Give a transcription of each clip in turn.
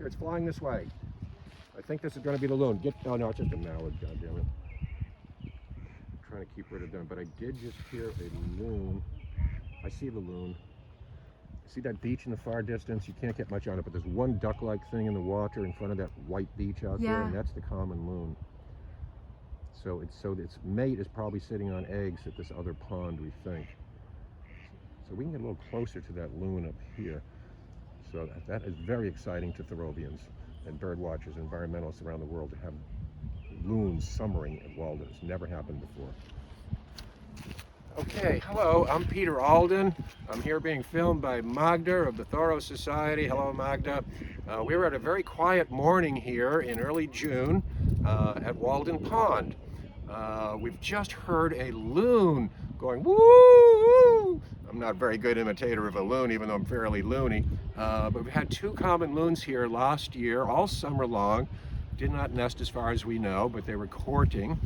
Here, it's flying this way. I think this is going to be the loon. Oh no, it's just a mallard, goddammit. I'm trying to keep rid of them, but I did just hear a loon. I see the loon. See that beach in the far distance? You can't get much on it, but there's one duck-like thing in the water in front of that white beach out there, and that's the common loon. So its mate is probably sitting on eggs at this other pond, we think. So we can get a little closer to that loon up here. So that is very exciting to Thoreauvians and bird watchers and environmentalists around the world to have loons summering at Walden. It's never happened before. Okay, hello, I'm Peter Alden. I'm here being filmed by Magda of the Thoreau Society. Hello, Magda. We're at a very quiet morning here in early June at Walden Pond. We've just heard a loon going woo, woo. I'm not a very good imitator of a loon, even though I'm fairly loony. But we've had two common loons here last year, all summer long. Did not nest as far as we know, but they were courting.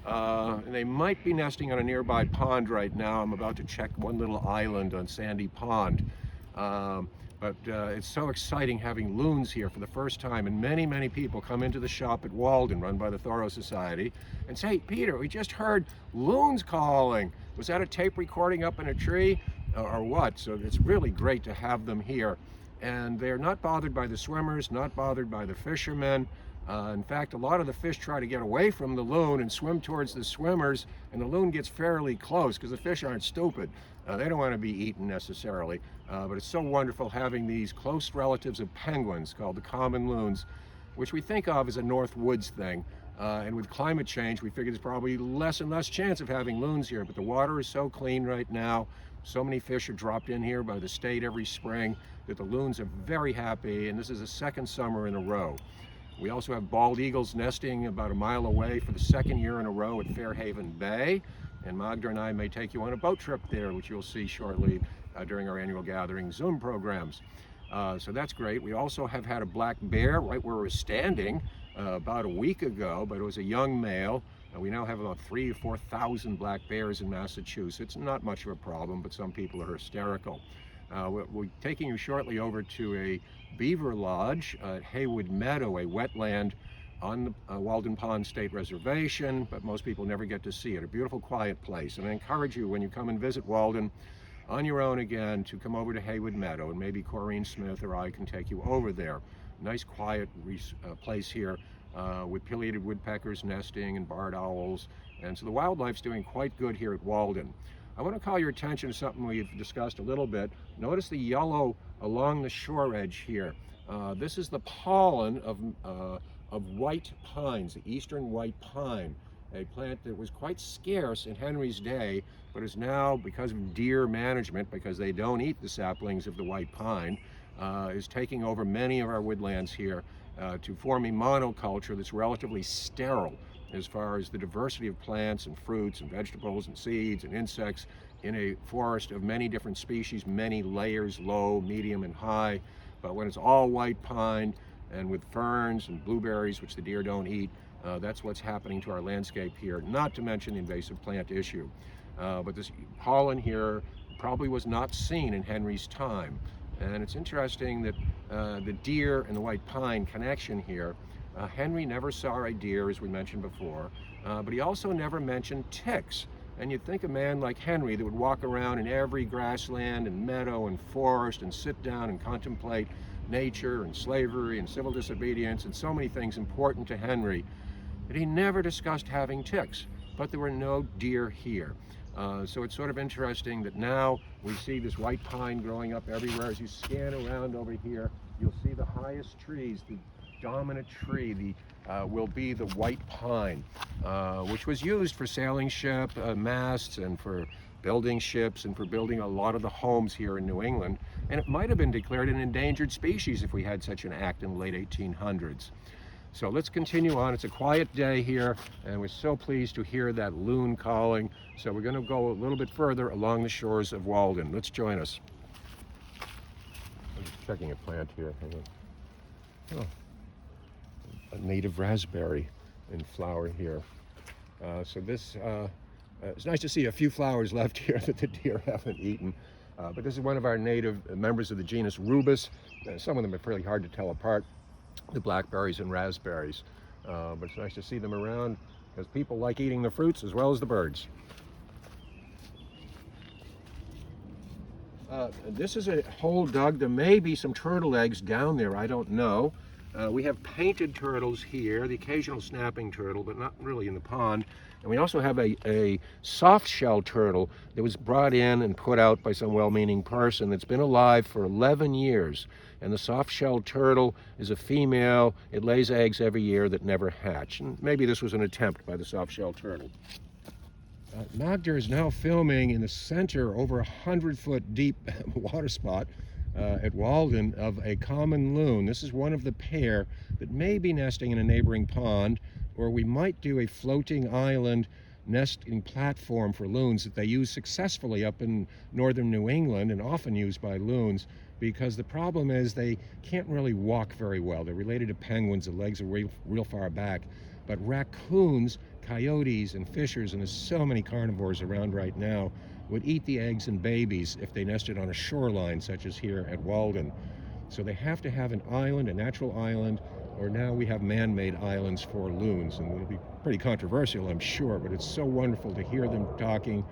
And they might be nesting on a nearby pond right now. I'm about to check one little island on Sandy Pond. But it's so exciting having loons here for the first time, and many people come into the shop at Walden, run by the Thoreau Society, and say, "Hey, Peter, we just heard loons calling. Was that a tape recording up in a tree or what?" So it's really great to have them here. And they're not bothered by the swimmers, not bothered by the fishermen. In fact, a lot of the fish try to get away from the loon and swim towards the swimmers, and the loon gets fairly close because the fish aren't stupid. They don't want to be eaten necessarily, but it's so wonderful having these close relatives of penguins called the common loons, which we think of as a North Woods thing. And with climate change, we figure there's probably less and less chance of having loons here, but the water is so clean right now. So many fish are dropped in here by the state every spring that the loons are very happy, and this is the second summer in a row. We also have bald eagles nesting about a mile away for the second year in a row at Fairhaven Bay. And Magda and I may take you on a boat trip there, which you'll see shortly during our annual gathering Zoom programs. So that's great. We also have had a black bear right where we're standing about a week ago, but it was a young male. We now have about 3,000 or 4,000 black bears in Massachusetts. Not much of a problem, but some people are hysterical. We're taking you shortly over to a beaver lodge at Heywood Meadow, a wetland on the Walden Pond State Reservation, but most people never get to see it. A beautiful, quiet place. And I encourage you, when you come and visit Walden on your own again, to come over to Heywood Meadow, and maybe Corrine Smith or I can take you over there. Nice, quiet place here with pileated woodpeckers nesting and barred owls. And so the wildlife's doing quite good here at Walden. I want to call your attention to something we've discussed a little bit. Notice the yellow along the shore edge here. This is the pollen of white pines, the eastern white pine, a plant that was quite scarce in Henry's day, but is now, because of deer management, because they don't eat the saplings of the white pine, is taking over many of our woodlands here to form a monoculture that's relatively sterile as far as the diversity of plants and fruits and vegetables and seeds and insects in a forest of many different species, many layers, low, medium, and high. But when it's all white pine and with ferns and blueberries, which the deer don't eat, that's what's happening to our landscape here, not to mention the invasive plant issue. But this pollen here probably was not seen in Henry's time. And it's interesting that the deer and the white pine connection here, Henry never saw a deer, as we mentioned before, but he also never mentioned ticks. And you'd think a man like Henry that would walk around in every grassland and meadow and forest and sit down and contemplate nature and slavery and civil disobedience and so many things important to Henry, that he never discussed having ticks, but there were no deer here. So it's sort of interesting that now we see this white pine growing up everywhere. As you scan around over here, you'll see the highest trees, the dominant tree will be the white pine, which was used for sailing ship masts and for building ships and for building a lot of the homes here in New England. And it might have been declared an endangered species if we had such an act in the late 1800s. So let's continue on. It's a quiet day here, and we're so pleased to hear that loon calling. So we're going to go a little bit further along the shores of Walden. Let's join us. I'm just checking a plant here. Hang on. Oh, a native raspberry in flower here. So this, it's nice to see a few flowers left here that the deer haven't eaten. But this is one of our native members of the genus Rubus. Some of them are fairly hard to tell apart. the blackberries and raspberries. But it's nice to see them around because people like eating the fruits as well as the birds. This is a hole dug. There may be some turtle eggs down there, I don't know. We have painted turtles here, the occasional snapping turtle, but not really in the pond. And we also have a soft-shell turtle that was brought in and put out by some well-meaning person that's been alive for 11 years. And the soft-shell turtle is a female. It lays eggs every year that never hatch. And maybe this was an attempt by the soft-shell turtle. Magda is now filming in the center, over 100-foot deep water spot at Walden, of a common loon. This is one of the pair that may be nesting in a neighboring pond, or we might do a floating island nesting platform for loons that they use successfully up in northern New England and often used by loons, because the problem is they can't really walk very well. They're related to penguins, the legs are real far back. But raccoons, coyotes, and fishers, and there's so many carnivores around right now, would eat the eggs and babies if they nested on a shoreline such as here at Walden. So they have to have an island, a natural island, or now we have man-made islands for loons. And it'll be pretty controversial, I'm sure, but it's so wonderful to hear them talking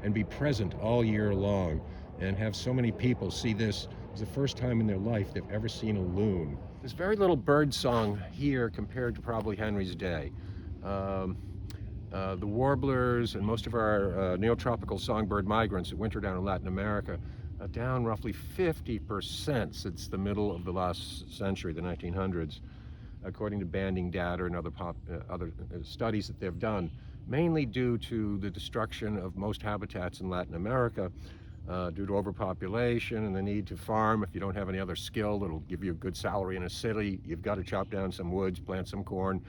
and be present all year long and have so many people see this as the first time in their life they've ever seen a loon. There's very little bird song here compared to probably Henry's day. The warblers and most of our neotropical songbird migrants that winter down in Latin America are down roughly 50% since the middle of the last century, the 1900s, according to banding data and other studies that they've done, mainly due to the destruction of most habitats in Latin America, due to overpopulation and the need to farm. If you don't have any other skill that'll give you a good salary in a city, you've got to chop down some woods, plant some corn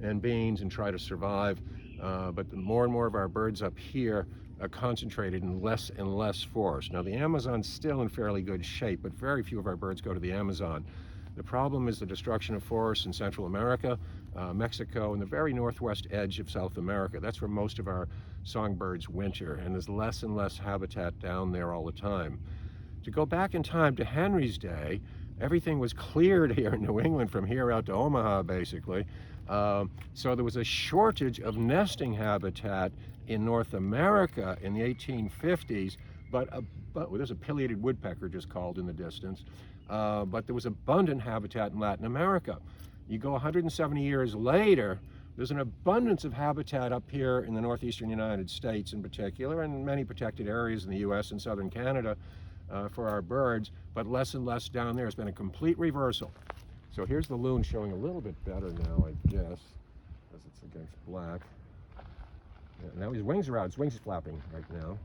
and beans and try to survive. But more and more of our birds up here are concentrated in less and less forest. Now the Amazon's still in fairly good shape, but very few of our birds go to the Amazon. The problem is the destruction of forests in Central America, Mexico, and the very northwest edge of South America. That's where most of our songbirds winter, and there's less and less habitat down there all the time. To go back in time to Henry's day, everything was cleared here in New England from here out to Omaha, basically. So there was a shortage of nesting habitat in North America in the 1850s, but there's a pileated woodpecker just called in the distance. But there was abundant habitat in Latin America. You go 170 years later, there's an abundance of habitat up here in the northeastern United States in particular, and many protected areas in the US and southern Canada for our birds, but less and less down there. It's been a complete reversal. So here's the loon showing a little bit better now, I guess, as it's against black. Yeah, now his wings are out, his wings are flapping right now.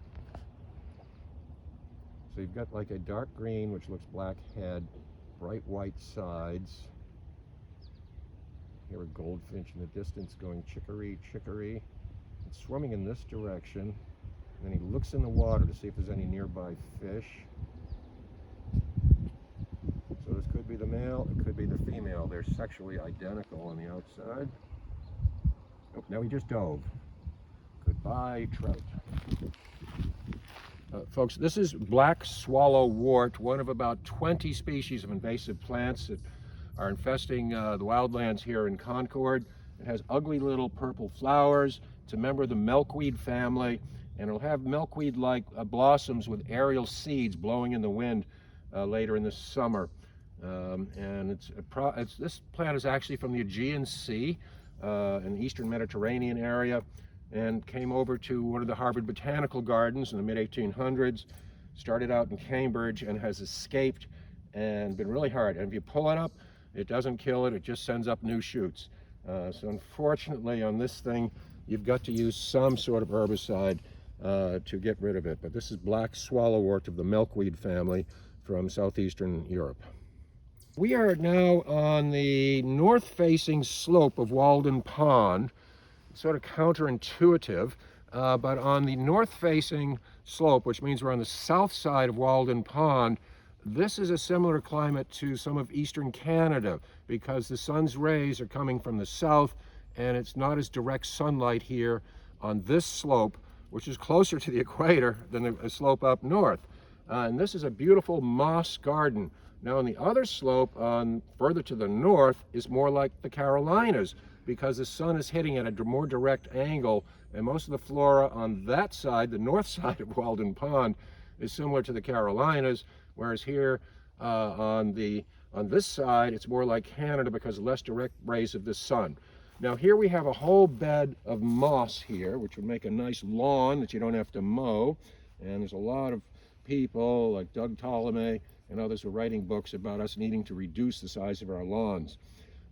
So you've got like a dark green, which looks black head, bright white sides. Here a goldfinch in the distance going chickaree, chickaree. It's swimming in this direction. And then he looks in the water to see if there's any nearby fish. So this could be the male, it could be the female. They're sexually identical on the outside. Oh, now he just dove. Goodbye, trout. Folks, this is black swallow wart, one of about 20 species of invasive plants that are infesting the wildlands here in Concord. It has ugly little purple flowers. It's a member of the milkweed family, and it'll have milkweed-like blossoms with aerial seeds blowing in the wind later in the summer. And this plant is actually from the Aegean Sea in the eastern Mediterranean area, and came over to one of the Harvard Botanical Gardens in the mid-1800s, started out in Cambridge, and has escaped and been really hard. And if you pull it up, it doesn't kill it, it just sends up new shoots. So unfortunately on this thing, you've got to use some sort of herbicide to get rid of it. But this is black swallowwort of the milkweed family from southeastern Europe. We are now on the north-facing slope of Walden Pond. Sort of counterintuitive, but on the north-facing slope, which means we're on the south side of Walden Pond, this is a similar climate to some of eastern Canada because the sun's rays are coming from the south and it's not as direct sunlight here on this slope, which is closer to the equator than the slope up north. And this is a beautiful moss garden Now on the other slope, further to the north, is more like the Carolinas, because the sun is hitting at a more direct angle, and most of the flora on that side, the north side of Walden Pond, is similar to the Carolinas, whereas here on this side, it's more like Canada because of less direct rays of the sun. Now here we have a whole bed of moss here, which would make a nice lawn that you don't have to mow, and there's a lot of people like Doug Ptolemy and others who are writing books about us needing to reduce the size of our lawns.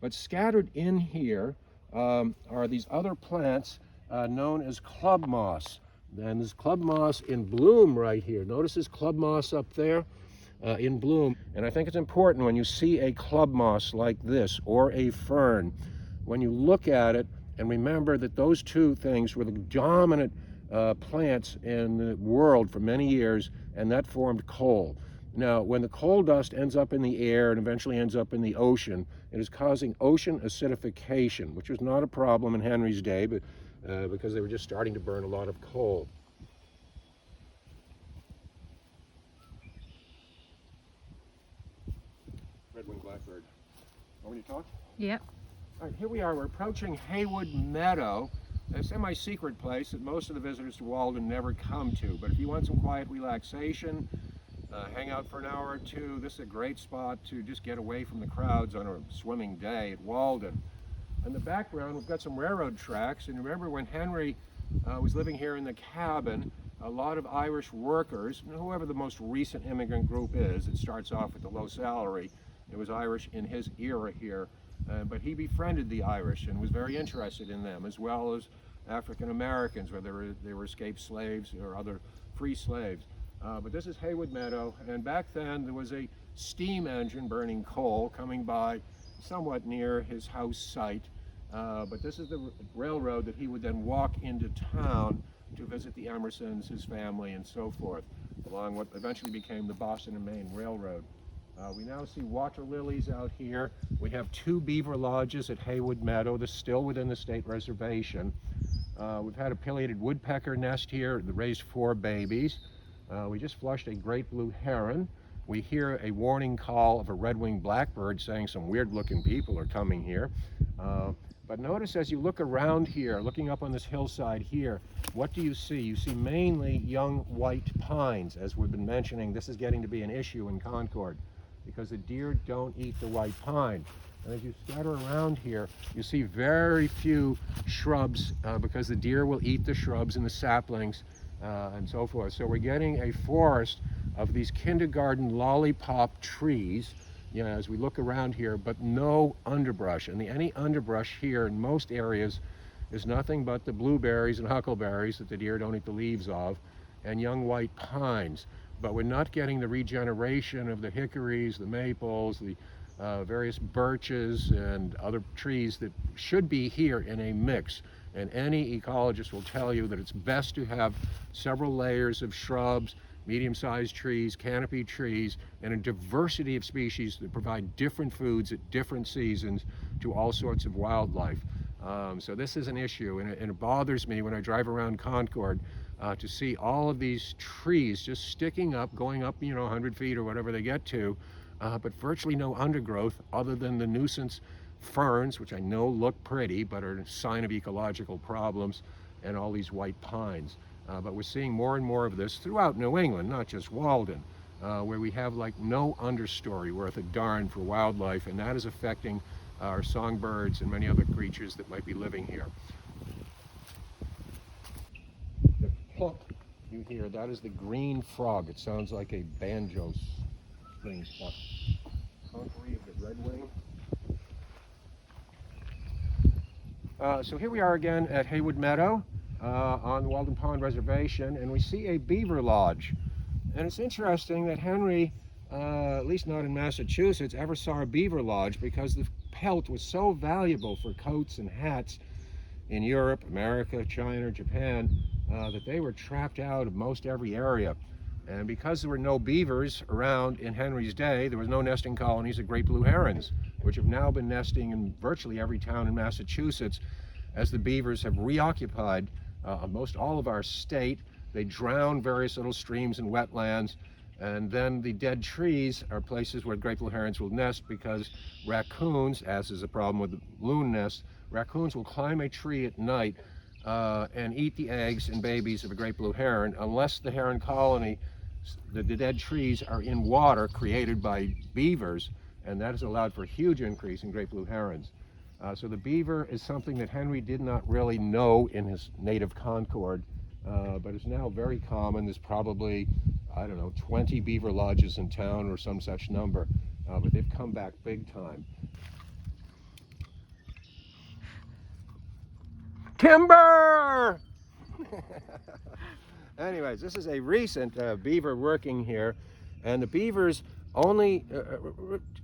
But scattered in here are these other plants known as club moss. And there's club moss in bloom right here. Notice this club moss up there in bloom. And I think it's important when you see a club moss like this or a fern, when you look at it and remember that those two things were the dominant plants in the world for many years, and that formed coal. Now, when the coal dust ends up in the air and eventually ends up in the ocean, it is causing ocean acidification, which was not a problem in Henry's day, but because they were just starting to burn a lot of coal. Red-winged blackbird. Want me to talk? Yep. All right, here we are. We're approaching Heywood Meadow, a semi-secret place that most of the visitors to Walden never come to. But if you want some quiet relaxation, hang out for an hour or two, this is a great spot to just get away from the crowds on a swimming day at Walden. In the background, we've got some railroad tracks, and remember when Henry was living here in the cabin, a lot of Irish workers, whoever the most recent immigrant group is, it starts off with the low salary, it was Irish in his era here, but he befriended the Irish and was very interested in them, as well as African Americans, whether they were escaped slaves or other free slaves. But this is Heywood Meadow, and back then there was a steam engine burning coal coming by somewhat near his house site. But this is the railroad that he would then walk into town to visit the Emersons, his family, and so forth, along what eventually became the Boston and Maine Railroad. We now see water lilies out here. We have 2 beaver lodges at Heywood Meadow. This is still within the state reservation. We've had a pileated woodpecker nest here that raised 4 babies. We just flushed a great blue heron. We hear a warning call of a red-winged blackbird saying some weird-looking people are coming here. But notice as you look around here, looking up on this hillside here, what do you see? You see mainly young white pines. As we've been mentioning, this is getting to be an issue in Concord because the deer don't eat the white pine. And as you scatter around here, you see very few shrubs because the deer will eat the shrubs and the saplings and so forth. So we're getting a forest of these kindergarten lollipop trees, you know, as we look around here, but no underbrush. And any underbrush here in most areas is nothing but the blueberries and huckleberries that the deer don't eat the leaves of, and young white pines. But we're not getting the regeneration of the hickories, the maples, the various birches and other trees that should be here in a mix. And any ecologist will tell you that it's best to have several layers of shrubs, medium-sized trees, canopy trees, and a diversity of species that provide different foods at different seasons to all sorts of wildlife. So this is an issue, and it bothers me when I drive around Concord to see all of these trees just sticking up, going up, 100 feet or whatever they get to, but virtually no undergrowth other than the nuisance ferns, which I know look pretty but are a sign of ecological problems, and all these white pines. But we're seeing more and more of this throughout New England, not just Walden, where we have like no understory worth a darn for wildlife, and that is affecting our songbirds and many other creatures that might be living here. The plop you hear, that is the green frog. It sounds like a banjo string pluck. Conkery of the redwing. So here we are again at Heywood Meadow on the Walden Pond Reservation, and we see a beaver lodge. And it's interesting that Henry, at least not in Massachusetts, ever saw a beaver lodge because the pelt was so valuable for coats and hats in Europe, America, China, Japan, that they were trapped out of most every area. And because there were no beavers around in Henry's day, there was no nesting colonies of great blue herons, which have now been nesting in virtually every town in Massachusetts as the beavers have reoccupied most all of our state. They drown various little streams and wetlands, And then the dead trees are places where great blue herons will nest, because raccoons, as is a problem with the loon nest, raccoons will climb a tree at night and eat the eggs and babies of a great blue heron, unless the heron colony, the dead trees are in water created by beavers, and that has allowed for a huge increase in great blue herons. So the beaver is something that Henry did not really know in his native Concord, but is now very common. There's probably, I don't know, 20 beaver lodges in town or some such number, but they've come back big time. Timber! Anyways, this is a recent beaver working here, and the beavers only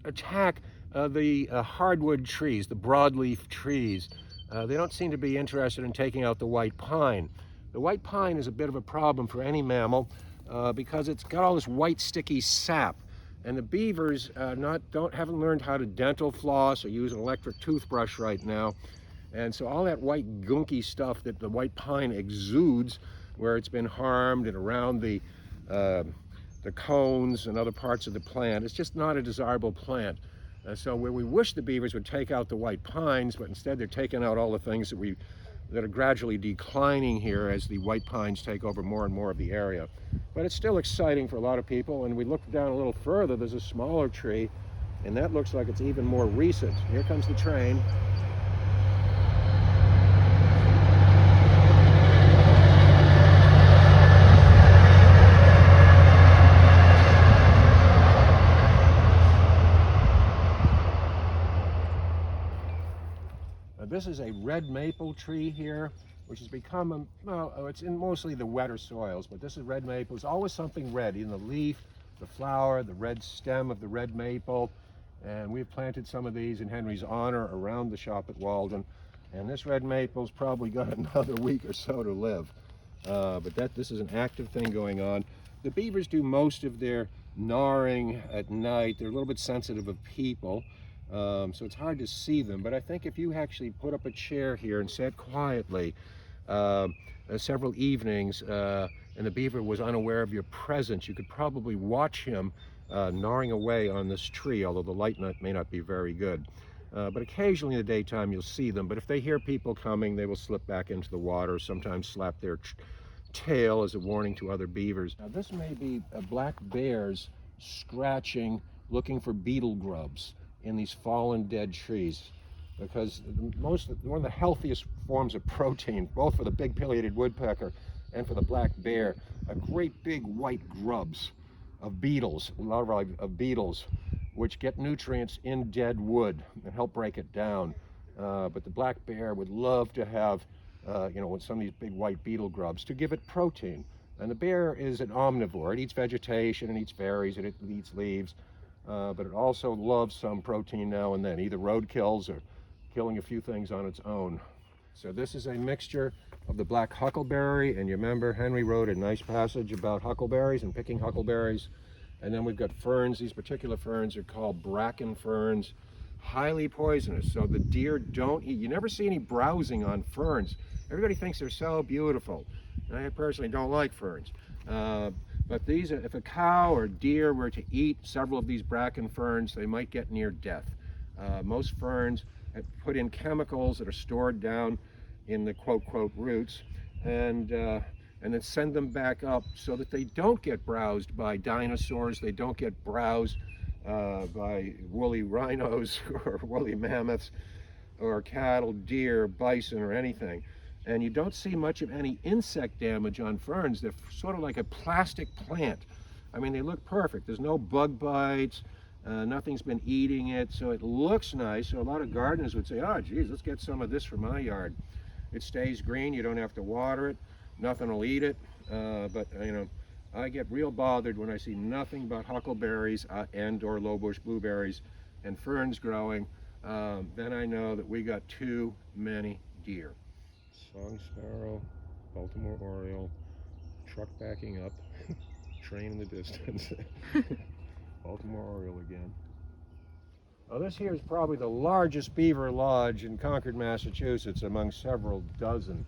attack the hardwood trees, the broadleaf trees. They don't seem to be interested in taking out the white pine. The white pine is a bit of a problem for any mammal because it's got all this white sticky sap, and the beavers haven't learned how to dental floss or use an electric toothbrush right now, and so all that white gunky stuff that the white pine exudes where it's been harmed and around the cones and other parts of the plant, it's just not a desirable plant. So where we wish the beavers would take out the white pines, but instead they're taking out all the things that are gradually declining here as the white pines take over more and more of the area. But it's still exciting for a lot of people, and we look down a little further, there's a smaller tree, and that looks like it's even more recent. Here comes the train. This is a red maple tree here, which has become, it's in mostly the wetter soils, but this is red maple. There's always something red in the leaf, the flower, the red stem of the red maple, and we've planted some of these in Henry's honor around the shop at Walden, and this red maple's probably got another week or so to live. But this is an active thing going on. The beavers do most of their gnawing at night. They're a little bit sensitive of people. So it's hard to see them, but I think if you actually put up a chair here and sat quietly several evenings and the beaver was unaware of your presence, you could probably watch him gnawing away on this tree, although the light may not be very good. But occasionally in the daytime you'll see them, but if they hear people coming, they will slip back into the water, sometimes slap their tail as a warning to other beavers. Now this may be black bears scratching, looking for beetle grubs in these fallen dead trees, because one of the healthiest forms of protein, both for the big pileated woodpecker and for the black bear, are great big white grubs of beetles, larvae of beetles, which get nutrients in dead wood and help break it down. But the black bear would love to have some of these big white beetle grubs to give it protein. And the bear is an omnivore. It eats vegetation, it eats berries, it eats leaves. But it also loves some protein now and then, either roadkills or killing a few things on its own. So this is a mixture of the black huckleberry, and you remember Henry wrote a nice passage about huckleberries and picking huckleberries. And then we've got ferns. These particular ferns are called bracken ferns, highly poisonous, so the deer don't eat. You never see any browsing on ferns. Everybody thinks they're so beautiful. And I personally don't like ferns. But these, if a cow or deer were to eat several of these bracken ferns, they might get near death. Most ferns have put in chemicals that are stored down in the quote roots, and then send them back up so that they don't get browsed by dinosaurs, they don't get browsed by woolly rhinos or woolly mammoths or cattle, deer, bison, or anything. And you don't see much of any insect damage on ferns. They're sort of like a plastic plant. I mean, they look perfect. There's no bug bites, nothing's been eating it, so it looks nice. So a lot of gardeners would say, oh geez, let's get some of this for my yard. It stays green, you don't have to water it, nothing will eat it. But I get real bothered when I see nothing but huckleberries and or lowbush blueberries and ferns growing. Then I know that we got too many deer. Song sparrow, Baltimore oriole, truck backing up, train in the distance. Baltimore oriole again. Well, this here is probably the largest beaver lodge in Concord, Massachusetts, among several dozen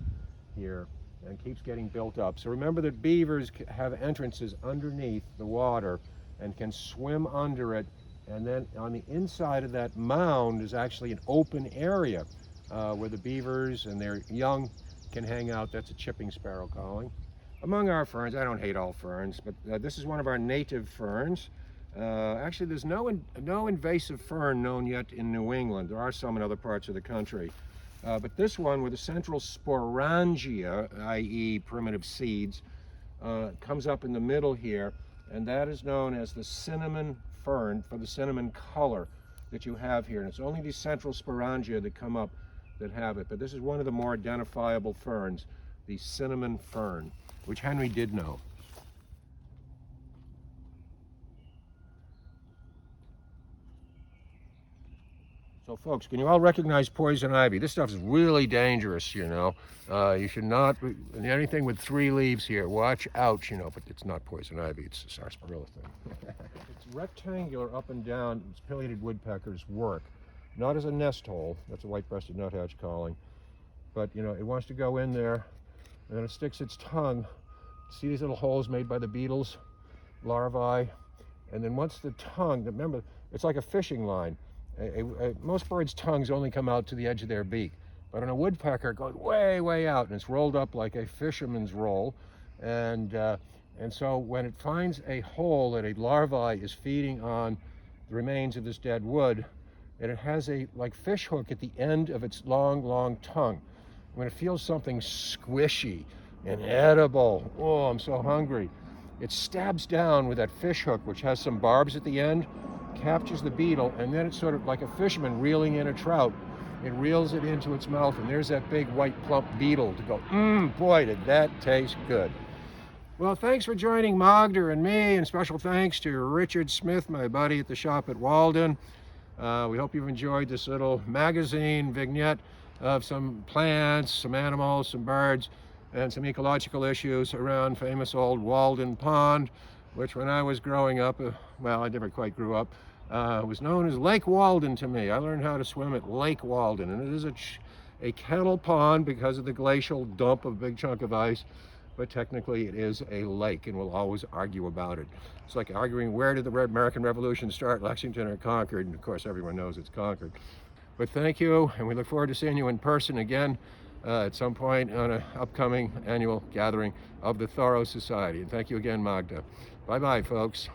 here. and keeps getting built up. So remember that beavers have entrances underneath the water and can swim under it, and then on the inside of that mound is actually an open area where the beavers and their young can hang out. That's a chipping sparrow calling. Among our ferns, I don't hate all ferns, but this is one of our native ferns. Actually, there's no invasive fern known yet in New England. There are some in other parts of the country. But this one with the central sporangia, i.e. primitive seeds, comes up in the middle here, and that is known as the cinnamon fern for the cinnamon color that you have here. And it's only these central sporangia that come up that have it. But this is one of the more identifiable ferns, the cinnamon fern, which Henry did know. So folks, can you all recognize poison ivy? This stuff is really dangerous, you know. You should not, anything with 3 leaves here, watch out, you know, but it's not poison ivy, it's a sarsaparilla thing. It's rectangular up and down, it's pileated woodpeckers work. Not as a nest hole, that's a white-breasted nuthatch calling, but you know, it wants to go in there, and then it sticks its tongue. See these little holes made by the beetles, larvae, and then once the tongue, remember, it's like a fishing line. Most birds' tongues only come out to the edge of their beak, but on a woodpecker it goes way, way out, and it's rolled up like a fisherman's roll. And so when it finds a hole that a larvae is feeding on the remains of this dead wood, and it has a like fish hook at the end of its long, long tongue. When it feels something squishy and edible, oh, I'm so hungry, it stabs down with that fish hook, which has some barbs at the end, captures the beetle, and then it's sort of like a fisherman reeling in a trout. It reels it into its mouth, and there's that big white plump beetle to go, boy, did that taste good. Well, thanks for joining Magda and me, and special thanks to Richard Smith, my buddy at the shop at Walden. We hope you've enjoyed this little magazine vignette of some plants, some animals, some birds, and some ecological issues around famous old Walden Pond, which when I was growing up, well, I never quite grew up, was known as Lake Walden to me. I learned how to swim at Lake Walden, and it is a kettle pond because of the glacial dump of a big chunk of ice, but technically it is a lake, and we'll always argue about it. It's like arguing where did the American Revolution start, Lexington or Concord, and of course everyone knows it's Concord. But thank you, and we look forward to seeing you in person again at some point on an upcoming annual gathering of the Thoreau Society. And thank you again, Magda. Bye-bye, folks.